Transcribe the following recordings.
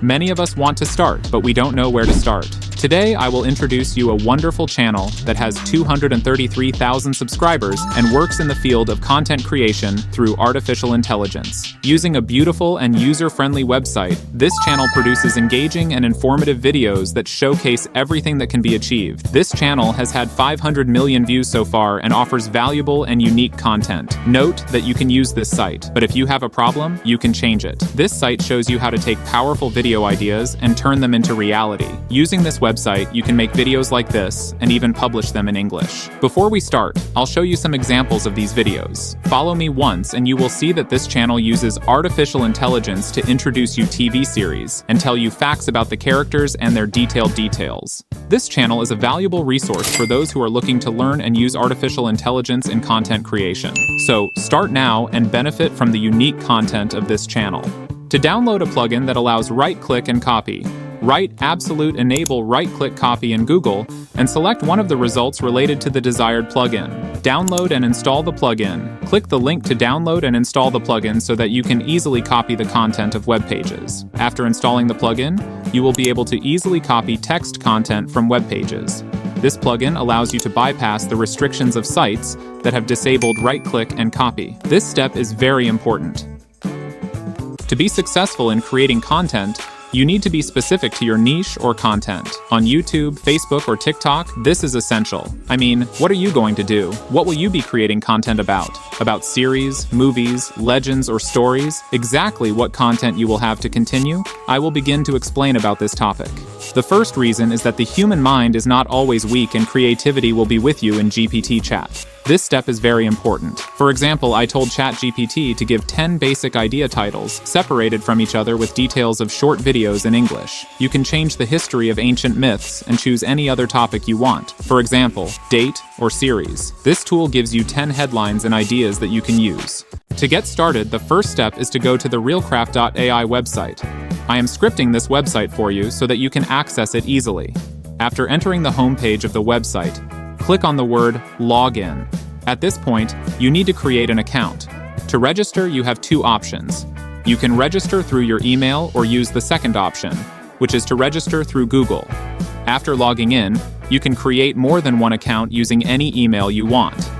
Many of us want to start, but we don't know where to start. Today, I will introduce you a wonderful channel that has 233,000 subscribers and works in the field of content creation through artificial intelligence. Using a beautiful and user-friendly website, this channel produces engaging and informative videos that showcase everything that can be achieved. This channel has had 500 million views so far and offers valuable and unique content. Note that you can use this site, but if you have a problem, you can change it. This site shows you how to take powerful video ideas and turn them into reality. Using this website, you can make videos like this and even publish them in English. Before we start, I'll show you some examples of these videos. Follow me once and you will see that this channel uses artificial intelligence to introduce you TV series and tell you facts about the characters and their detailed details. This channel is a valuable resource for those who are looking to learn and use artificial intelligence in content creation. So start now and benefit from the unique content of this channel. To download a plugin that allows right-click and copy, write absolute enable right-click copy in Google and select one of the results related to the desired plugin. Download and install the plugin. Click the link to download and install the plugin so that you can easily copy the content of web pages. After installing the plugin, you will be able to easily copy text content from web pages. This plugin allows you to bypass the restrictions of sites that have disabled right-click and copy. This step is very important. To be successful in creating content, you need to be specific to your niche or content. On YouTube, Facebook, or TikTok, this is essential. I mean, what are you going to do? What will you be creating content about? About series, movies, legends, or stories? Exactly what content you will have to continue? I will begin to explain about this topic. The first reason is that the human mind is not always weak and creativity will be with you in GPT chat. This step is very important. For example, I told ChatGPT to give 10 basic idea titles, separated from each other with details of short videos in English. You can change the history of ancient myths and choose any other topic you want. For example, date or series. This tool gives you 10 headlines and ideas that you can use. To get started, the first step is to go to the realcraft.ai website. I am scripting this website for you so that you can access it easily. After entering the homepage of the website, click on the word Login. At this point, you need to create an account. To register, you have two options. You can register through your email or use the second option, which is to register through Google. After logging in, you can create more than one account using any email you want.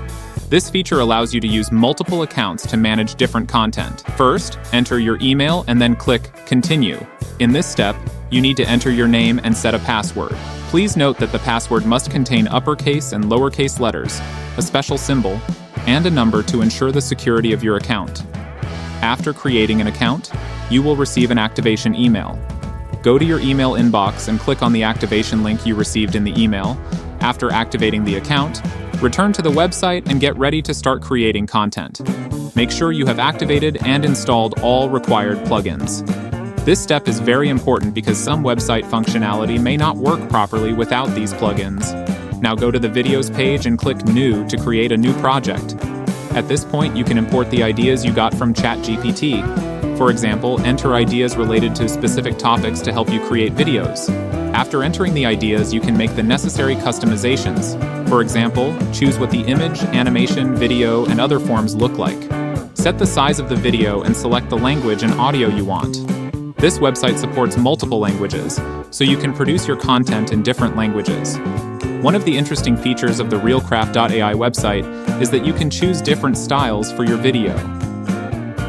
This feature allows you to use multiple accounts to manage different content. First, enter your email and then click Continue. In this step, you need to enter your name and set a password. Please note that the password must contain uppercase and lowercase letters, a special symbol, and a number to ensure the security of your account. After creating an account, you will receive an activation email. Go to your email inbox and click on the activation link you received in the email. After activating the account, return to the website and get ready to start creating content. Make sure you have activated and installed all required plugins. This step is very important because some website functionality may not work properly without these plugins. Now go to the Videos page and click New to create a new project. At this point, you can import the ideas you got from ChatGPT. For example, enter ideas related to specific topics to help you create videos. After entering the ideas, you can make the necessary customizations. For example, choose what the image, animation, video, and other forms look like. Set the size of the video and select the language and audio you want. This website supports multiple languages, so you can produce your content in different languages. One of the interesting features of the realcraft.ai website is that you can choose different styles for your video.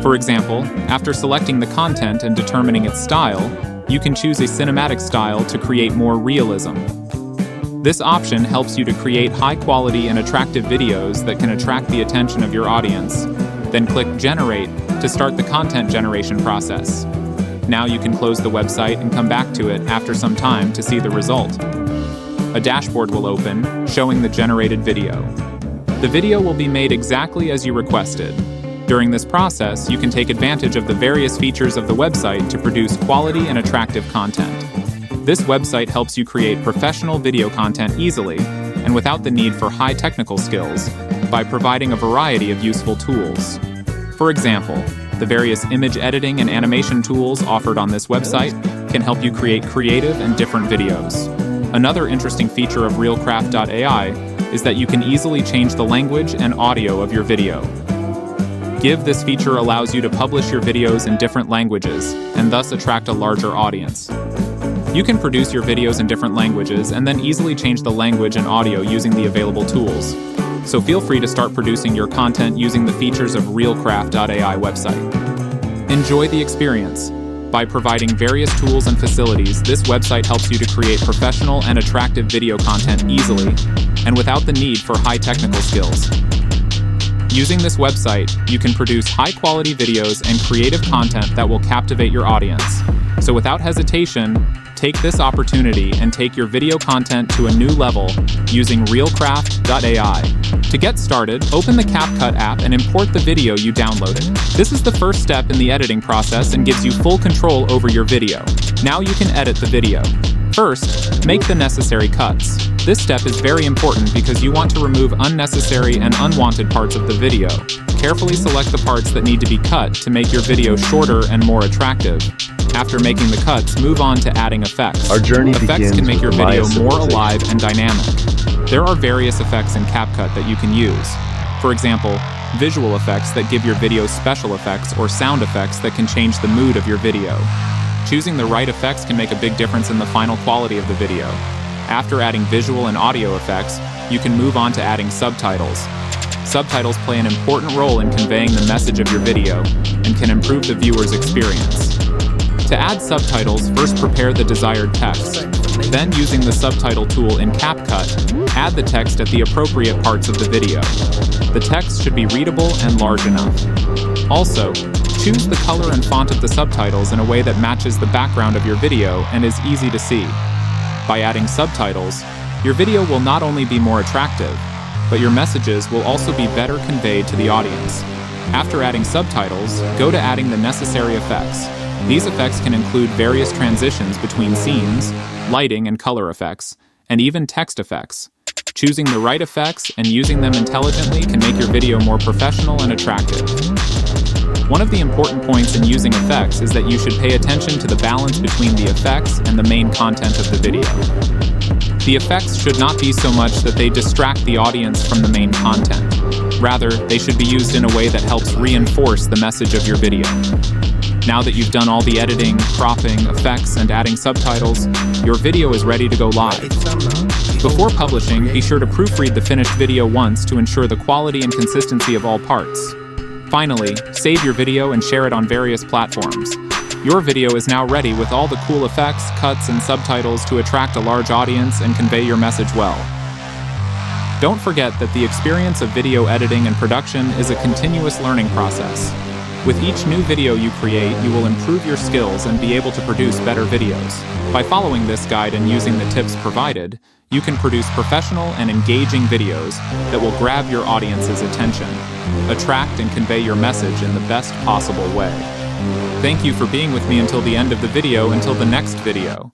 For example, after selecting the content and determining its style, you can choose a cinematic style to create more realism. This option helps you to create high-quality and attractive videos that can attract the attention of your audience. Then click Generate to start the content generation process. Now you can close the website and come back to it after some time to see the result. A dashboard will open, showing the generated video. The video will be made exactly as you requested. During this process, you can take advantage of the various features of the website to produce quality and attractive content. This website helps you create professional video content easily and without the need for high technical skills by providing a variety of useful tools. For example, the various image editing and animation tools offered on this website can help you create creative and different videos. Another interesting feature of realcraft.ai is that you can easily change the language and audio of your video. Give this feature allows you to publish your videos in different languages, and thus attract a larger audience. You can produce your videos in different languages and then easily change the language and audio using the available tools. So feel free to start producing your content using the features of realcraft.ai website. Enjoy the experience. By providing various tools and facilities, this website helps you to create professional and attractive video content easily and without the need for high technical skills. Using this website, you can produce high-quality videos and creative content that will captivate your audience. So without hesitation, take this opportunity and take your video content to a new level using realcraft.ai. To get started, open the CapCut app and import the video you downloaded. This is the first step in the editing process and gives you full control over your video. Now you can edit the video. First, make the necessary cuts. This step is very important because you want to remove unnecessary and unwanted parts of the video. Carefully select the parts that need to be cut to make your video shorter and more attractive. After making the cuts, move on to adding effects. Our journey Effects can make your begins video with more Maya alive and dynamic. There are various effects in CapCut that you can use. For example, visual effects that give your video special effects or sound effects that can change the mood of your video. Choosing the right effects can make a big difference in the final quality of the video. After adding visual and audio effects, you can move on to adding subtitles. Subtitles play an important role in conveying the message of your video and can improve the viewer's experience. To add subtitles, first prepare the desired text. Then, using the subtitle tool in CapCut, add the text at the appropriate parts of the video. The text should be readable and large enough. Also, choose the color and font of the subtitles in a way that matches the background of your video and is easy to see. By adding subtitles, your video will not only be more attractive, but your messages will also be better conveyed to the audience. After adding subtitles, go to adding the necessary effects. These effects can include various transitions between scenes, lighting and color effects, and even text effects. Choosing the right effects and using them intelligently can make your video more professional and attractive. One of the important points in using effects is that you should pay attention to the balance between the effects and the main content of the video. The effects should not be so much that they distract the audience from the main content. Rather, they should be used in a way that helps reinforce the message of your video. Now that you've done all the editing, cropping, effects, and adding subtitles, your video is ready to go live. Before publishing, be sure to proofread the finished video once to ensure the quality and consistency of all parts. Finally, save your video and share it on various platforms. Your video is now ready with all the cool effects, cuts, and subtitles to attract a large audience and convey your message well. Don't forget that the experience of video editing and production is a continuous learning process. With each new video you create, you will improve your skills and be able to produce better videos. By following this guide and using the tips provided, you can produce professional and engaging videos that will grab your audience's attention, attract and convey your message in the best possible way. Thank you for being with me until the end of the video. Until the next video.